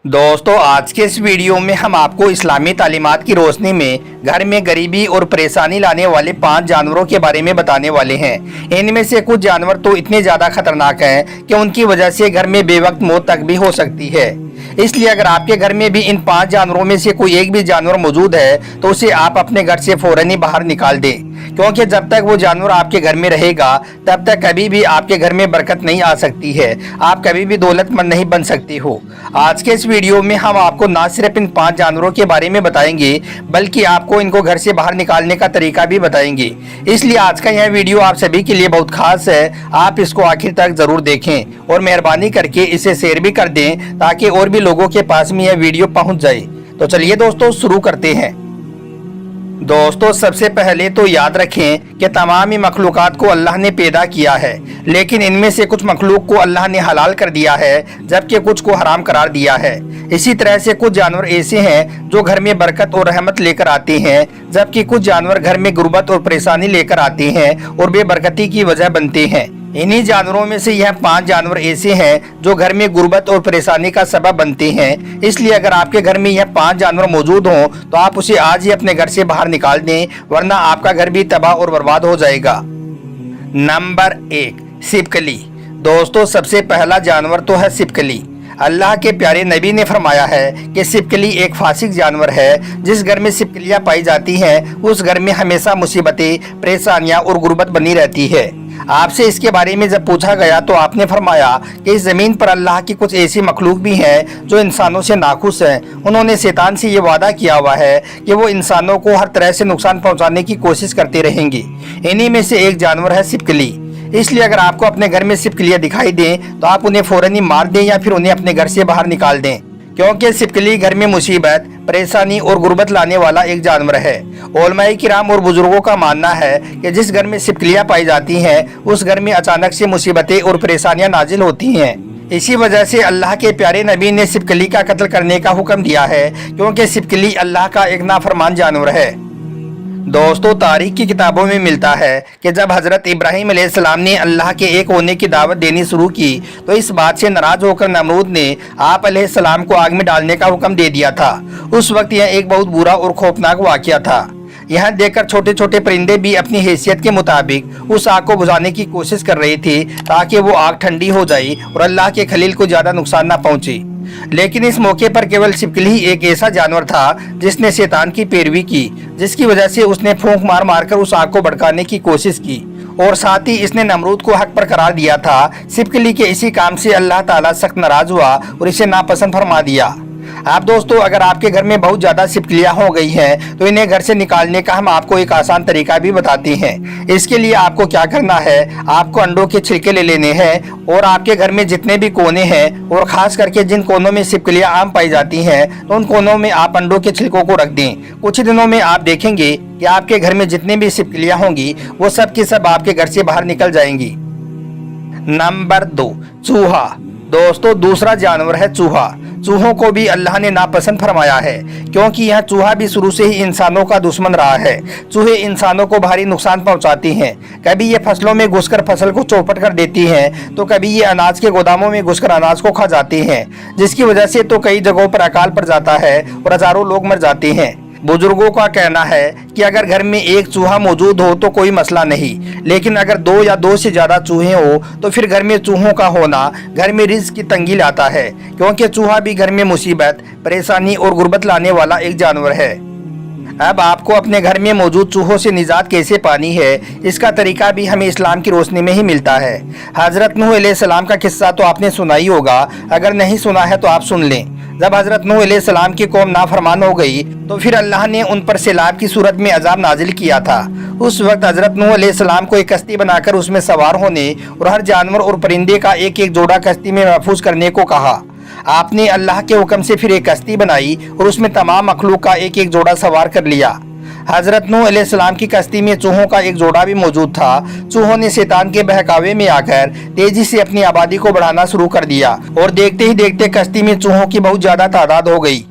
दोस्तों आज के इस वीडियो में हम आपको इस्लामी तालीमात की रोशनी में घर में गरीबी और परेशानी लाने वाले 5 जानवरों के बारे में बताने वाले हैं। इनमें से कुछ जानवर तो इतने ज़्यादा खतरनाक हैं कि उनकी वजह से घर में बेवक्त मौत तक भी हो सकती है। इसलिए अगर आपके घर में भी इन 5 जानवरों में से कोई एक भी जानवर मौजूद है तो उसे आप अपने घर से फौरन ही बाहर निकाल दें, क्योंकि जब तक वो जानवर आपके घर में रहेगा तब तक कभी भी आपके घर में बरकत नहीं आ सकती है, आप कभी भी दौलतमंद नहीं बन सकती हो। आज के इस वीडियो में हम आपको ना सिर्फ इन 5 जानवरों के बारे में बताएंगे बल्कि आपको इनको घर से बाहर निकालने का तरीका भी बताएंगे। इसलिए आज का यह वीडियो आप सभी के लिए बहुत खास है, आप इसको आखिर तक जरूर देखें और मेहरबानी करके इसे शेयर भी कर दें ताकि और भी लोगों के पास में यह वीडियो पहुंच जाए। तो चलिए दोस्तों शुरू करते हैं। दोस्तों सबसे पहले तो याद रखें कि तमाम ही मखलूक़ात को अल्लाह ने पैदा किया है, लेकिन इनमें से कुछ मखलूक को अल्लाह ने हलाल कर दिया है जबकि कुछ को हराम करार दिया है। इसी तरह से कुछ जानवर ऐसे हैं जो घर में बरकत और रहमत लेकर आते हैं, जबकि कुछ जानवर घर में गुर्बत और परेशानी लेकर आते हैं और बेबरकती की वजह बनते हैं। इन्हीं जानवरों में से यह 5 जानवर ऐसे हैं जो घर में गुर्बत और परेशानी का सबब बनते हैं। इसलिए अगर आपके घर में यह 5 जानवर मौजूद हों तो आप उसे आज ही अपने घर से बाहर निकाल दें, वरना आपका घर भी तबाह और बर्बाद हो जाएगा। नंबर 1, छिपकली। दोस्तों सबसे पहला जानवर तो है छिपकली। अल्लाह के प्यारे नबी ने फरमाया है कि छिपकली एक फासिक जानवर है। जिस घर में छिपकलियाँ पाई जाती हैं उस घर में हमेशा मुसीबतें, परेशानियाँ और गुर्बत बनी रहती है। आपसे इसके बारे में जब पूछा गया तो आपने फरमाया कि इस ज़मीन पर अल्लाह की कुछ ऐसी मखलूक भी हैं जो इंसानों से नाखुश हैं। उन्होंने शैतान से ये वादा किया हुआ है कि वो इंसानों को हर तरह से नुकसान पहुंचाने की कोशिश करते रहेंगे। इन्हीं में से एक जानवर है छिपकली। इसलिए अगर आपको अपने घर में छिपकलियाँ दिखाई दें तो आप उन्हें फौरन ही मार दें या फिर उन्हें अपने घर से बाहर निकाल दें, क्योंकि छिपकली घर में मुसीबत, परेशानी और गुर्बत लाने वाला एक जानवर है। उलमाए किराम और बुजुर्गों का मानना है कि जिस घर में छिपकलियाँ पाई जाती हैं उस घर में अचानक से मुसीबतें और परेशानियाँ नाजिल होती हैं। इसी वजह से अल्लाह के प्यारे नबी ने छिपकली का कत्ल करने का हुक्म दिया है, क्योंकि छिपकली अल्लाह का एक नाफरमान जानवर है। दोस्तों तारीख की किताबों में मिलता है कि जब हज़रत इब्राहीम अलैहिस्सलाम ने अल्लाह के एक होने की दावत देनी शुरू की तो इस बात से नाराज होकर नमरूद ने आप अलैहिस्सलाम को आग में डालने का हुक्म दे दिया था। उस वक्त यह एक बहुत बुरा और खौफनाक वाक़या था। यह देखकर छोटे छोटे परिंदे भी अपनी हैसियत के मुताबिक उस आग को बुझाने की कोशिश कर रहे थे ताकि वो आग ठंडी हो जाए और अल्लाह के खलील को ज़्यादा नुकसान न पहुँचे। लेकिन इस मौके पर केवल छिपकली ही एक ऐसा जानवर था जिसने शैतान की पैरवी की, जिसकी वजह से उसने फूंक मार मार कर उस आग को भड़काने की कोशिश की और साथ ही इसने नमरूद को हक पर करार दिया था। छिपकली के इसी काम से अल्लाह ताला सख्त नाराज हुआ और इसे नापसंद फरमा दिया। आप दोस्तों अगर आपके घर में बहुत ज़्यादा छिपकलियाँ हो गई हैं तो इन्हें घर से निकालने का हम आपको एक आसान तरीका भी बताते हैं। इसके लिए आपको क्या करना है, आपको अंडों के छिलके ले लेने हैं और आपके घर में जितने भी कोने हैं और ख़ास करके जिन कोनों में छिपकलियाँ आम पाई जाती हैं तो उन कोनों में आप अंडों के छिलकों को रख दें। कुछ ही दिनों में आप देखेंगे कि आपके घर में जितने भी छिपकलियाँ होंगी वो सब की सब आपके घर से बाहर निकल जाएंगी। नंबर 2, चूहा। दोस्तों दूसरा जानवर है चूहा। चूहों को भी अल्लाह ने नापसंद फरमाया है, क्योंकि यह चूहा भी शुरू से ही इंसानों का दुश्मन रहा है। चूहे इंसानों को भारी नुकसान पहुंचाती हैं। कभी ये फसलों में घुसकर फसल को चौपट कर देती हैं तो कभी ये अनाज के गोदामों में घुसकर अनाज को खा जाती हैं, जिसकी वजह से तो कई जगहों पर अकाल पड़ जाता है और हजारों लोग मर जाते हैं। बुजुर्गों का कहना है कि अगर घर में एक चूहा मौजूद हो तो कोई मसला नहीं, लेकिन अगर 2 या 2 से ज़्यादा चूहे हो तो फिर घर में चूहों का होना घर में रिज्क की तंगी लाता है, क्योंकि चूहा भी घर में मुसीबत, परेशानी और गुर्बत लाने वाला एक जानवर है। अब आपको अपने घर में मौजूद चूहों से निजात कैसे पानी है, इसका तरीका भी हमें इस्लाम की रोशनी में ही मिलता है। हज़रत नूह अलैहिस्सलाम का किस्सा तो आपने सुना ही होगा, अगर नहीं सुना है तो आप सुन लें। जब हज़रत नूह अलैहिस्सलाम की कौम नाफरमान हो गई तो फिर अल्लाह ने उन पर सैलाब की सूरत में अजाब नाजिल किया था। उस वक्त हज़रत नूह अलैहिस्सलाम को एक कश्ती बनाकर उसमें सवार होने और हर जानवर और परिंदे का एक एक जोड़ा कश्ती में महफूज करने को कहा। आपने अल्लाह के हुक्म से फिर एक कश्ती बनाई और उसमें तमाम मखलूक का एक एक जोड़ा सवार कर लिया। हज़रत नूह अलैहिस्सलाम की कश्ती में चूहों का एक जोड़ा भी मौजूद था। चूहों ने शैतान के बहकावे में आकर तेजी से अपनी आबादी को बढ़ाना शुरू कर दिया और देखते ही देखते कश्ती में चूहों की बहुत ज़्यादा तादाद हो गई।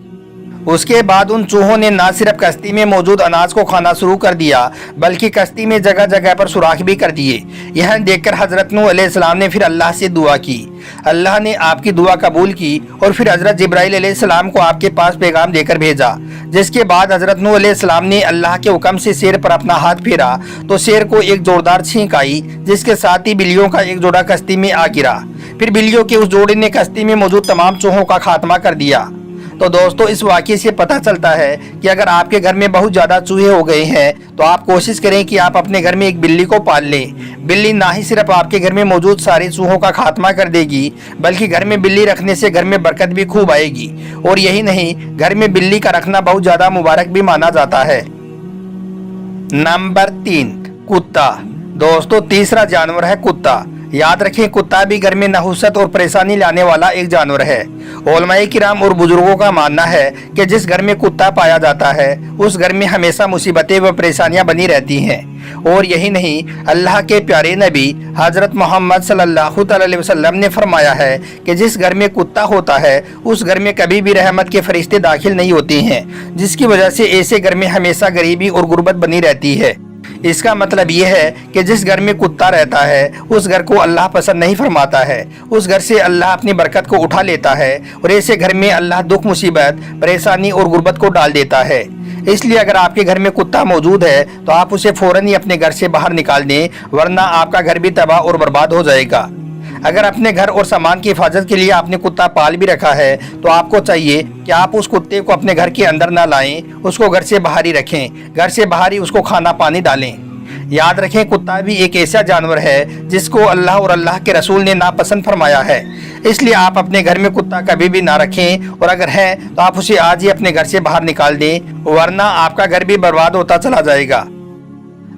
उसके बाद उन चूहों ने न सिर्फ कश्ती में मौजूद अनाज को खाना शुरू कर दिया बल्कि कश्ती में जगह जगह पर सुराख भी कर दिए। यह देखकर हजरत नूह अलैहिस्सलाम ने फिर अल्लाह से दुआ की। अल्लाह ने आपकी दुआ कबूल की और फिर हजरत जिब्राइल अलैहिस्सलाम को आपके पास पैगाम देकर भेजा, जिसके बाद हजरत नूह अलैहिस्सलाम ने अल्लाह के हुक्म से शेर पर अपना हाथ फेरा तो शेर को एक जोरदार छींक आई, जिसके साथ ही बिल्लियों का एक जोड़ा कश्ती में आ गिरा। फिर बिल्लियों के उस जोड़े ने कश्ती में मौजूद तमाम चूहों का खात्मा कर दिया। तो दोस्तों, इस वाक़ये से पता चलता है कि अगर आपके घर में बहुत ज़्यादा चूहे हो गए हैं तो आप कोशिश करें कि आप अपने घर में एक बिल्ली को पाल लें। बिल्ली ना ही सिर्फ आपके घर में मौजूद सारे चूहों का खात्मा कर देगी बल्कि घर में बिल्ली रखने से घर में बरकत भी खूब आएगी। और यही नहीं, घर में बिल्ली का रखना बहुत ज़्यादा मुबारक भी माना जाता है। नंबर 3, कुत्ता। दोस्तों, तीसरा जानवर है कुत्ता। याद रखें, कुत्ता भी घर में नहुसत और परेशानी लाने वाला एक जानवर है। उलमाए किराम और बुजुर्गों का मानना है कि जिस घर में कुत्ता पाया जाता है उस घर में हमेशा मुसीबतें व परेशानियां बनी रहती हैं। और यही नहीं, अल्लाह के प्यारे नबी हजरत मोहम्मद सल्लल्लाहु अलैहि वसल्लम ने फरमाया है कि जिस घर में कुत्ता होता है उस घर में कभी भी रहमत के फरिश्ते दाखिल नहीं होते हैं, जिसकी वजह से ऐसे घर में हमेशा गरीबी और गुर्बत बनी रहती है। इसका मतलब ये है कि जिस घर में कुत्ता रहता है उस घर को अल्लाह पसंद नहीं फरमाता है, उस घर से अल्लाह अपनी बरकत को उठा लेता है और ऐसे घर में अल्लाह दुख, मुसीबत, परेशानी और गुर्बत को डाल देता है। इसलिए अगर आपके घर में कुत्ता मौजूद है तो आप उसे फौरन ही अपने घर से बाहर निकाल दें, वरना आपका घर भी तबाह और बर्बाद हो जाएगा। अगर अपने घर और सामान की हिफाजत के लिए आपने कुत्ता पाल भी रखा है तो आपको चाहिए कि आप उस कुत्ते को अपने घर के अंदर ना लाएं, उसको घर से बाहर ही रखें, घर से बाहर ही उसको खाना पानी डालें। याद रखें, कुत्ता भी एक ऐसा जानवर है जिसको अल्लाह और अल्लाह के रसूल ने नापसंद फरमाया है। इसलिए आप अपने घर में कुत्ता कभी भी ना रखें और अगर है तो आप उसे आज ही अपने घर से बाहर निकाल दें, वरना आपका घर भी बर्बाद होता चला जाएगा।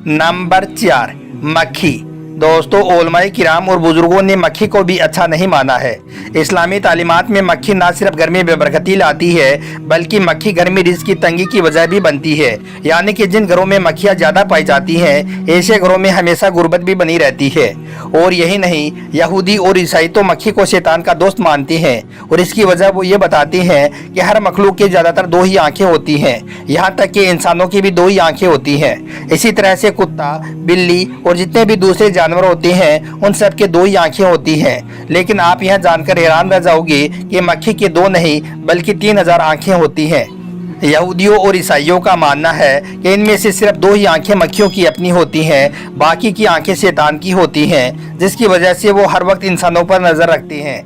नंबर 4, मक्खी। दोस्तों, उलमाए किराम और बुजुर्गों ने मक्खी को भी अच्छा नहीं माना है। इस्लामी तालीमात में मक्खी ना सिर्फ घर में बेबरकती लाती है बल्कि मक्खी घर में रिज़्क की तंगी की वजह भी बनती है। यानी कि जिन घरों में मक्खियाँ ज़्यादा पाई जाती हैं ऐसे घरों में हमेशा गुर्बत भी बनी रहती है। और यही नहीं, यहूदी और ईसाई तो मक्खी को शैतान का दोस्त मानते हैं और इसकी वजह वो ये बताते हैं कि हर मखलूक के ज़्यादातर 2 ही आँखें होती हैं, यहाँ तक कि इंसानों की भी 2 ही आँखें होती हैं। इसी तरह से कुत्ता, बिल्ली और जितने भी दूसरे जानवर होते हैं उन सब के 2 ही आंखें होती हैं। लेकिन आप यह जानकर हैरान रह जाओगे कि मक्खी के 2 नहीं बल्कि 3000 आंखें होती हैं। यहूदियों और ईसाइयों का मानना है कि इनमें से सिर्फ 2 ही आंखें मक्खियों की अपनी होती हैं, बाकी की आंखें शैतान की होती हैं, जिसकी वजह से वो हर वक्त इंसानों पर नजर रखते हैं।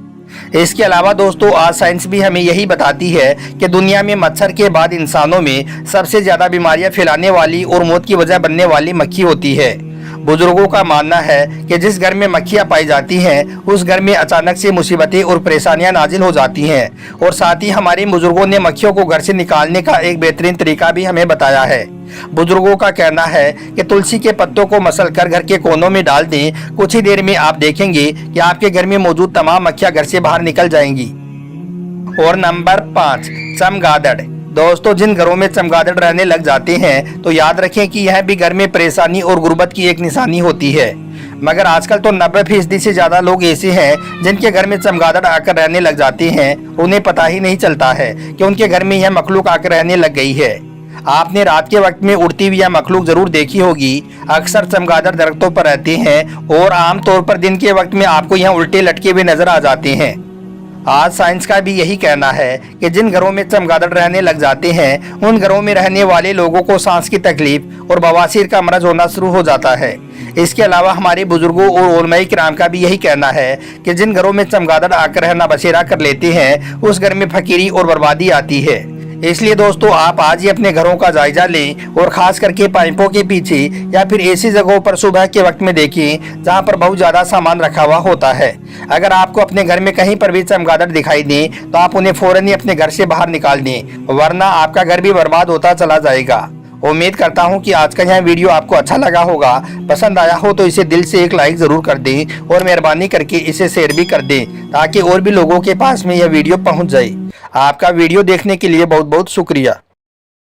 इसके अलावा दोस्तों, आज साइंस भी हमें यही बताती है कि दुनिया में मच्छर के बाद इंसानों में सबसे ज्यादा बीमारियां फैलाने वाली और मौत की वजह बनने वाली मक्खी होती है। बुजुर्गों का मानना है कि जिस घर में मक्खियां पाई जाती हैं उस घर में अचानक से मुसीबतें और परेशानियां नाजिल हो जाती हैं। और साथ ही हमारे बुजुर्गों ने मक्खियों को घर से निकालने का एक बेहतरीन तरीका भी हमें बताया है। बुजुर्गों का कहना है कि तुलसी के पत्तों को मसल कर घर के कोनों में डाल दें, कुछ ही देर में आप देखेंगे कि आपके घर में मौजूद तमाम मक्खियां घर से बाहर निकल जाएंगी। और नंबर 5, चमगादड़। दोस्तों, जिन घरों में चमगादड़ रहने लग जाते हैं तो याद रखें कि यह भी घर में परेशानी और गुर्बत की एक निशानी होती है। मगर आजकल तो 90% से ज़्यादा लोग ऐसे हैं जिनके घर में चमगादड़ आकर रहने लग जाते हैं, उन्हें पता ही नहीं चलता है कि उनके घर में यह मखलूक आकर रहने लग गई है। आपने रात के वक्त में उड़ती हुई यह मखलूक जरूर देखी होगी। अक्सर चमगादड़ दरख्तों पर रहते हैं और आमतौर पर दिन के वक्त में आपको यहाँ उल्टे लटके हुए नजर आ जाते हैं। आज साइंस का भी यही कहना है कि जिन घरों में चमगादड़ रहने लग जाते हैं उन घरों में रहने वाले लोगों को सांस की तकलीफ और बवासीर का मरज होना शुरू हो जाता है। इसके अलावा हमारे बुजुर्गों और उलमाए किराम का भी यही कहना है कि जिन घरों में चमगादड़ आकर रहना बसेरा कर लेते हैं उस घर में फकीरी और बर्बादी आती है। इसलिए दोस्तों, आप आज ही अपने घरों का जायजा लें और खास करके पाइपों के पीछे या फिर ऐसी जगहों पर सुबह के वक्त में देखें जहां पर बहुत ज़्यादा सामान रखा हुआ होता है। अगर आपको अपने घर में कहीं पर भी चमगादड़ दिखाई दे तो आप उन्हें फौरन ही अपने घर से बाहर निकाल दें, वरना आपका घर भी बर्बाद होता चला जाएगा। उम्मीद करता हूं कि आज का यह वीडियो आपको अच्छा लगा होगा। पसंद आया हो तो इसे दिल से एक लाइक ज़रूर कर दें और मेहरबानी करके इसे शेयर भी कर दें ताकि और भी लोगों के पास में यह वीडियो पहुंच जाए। आपका वीडियो देखने के लिए बहुत बहुत शुक्रिया।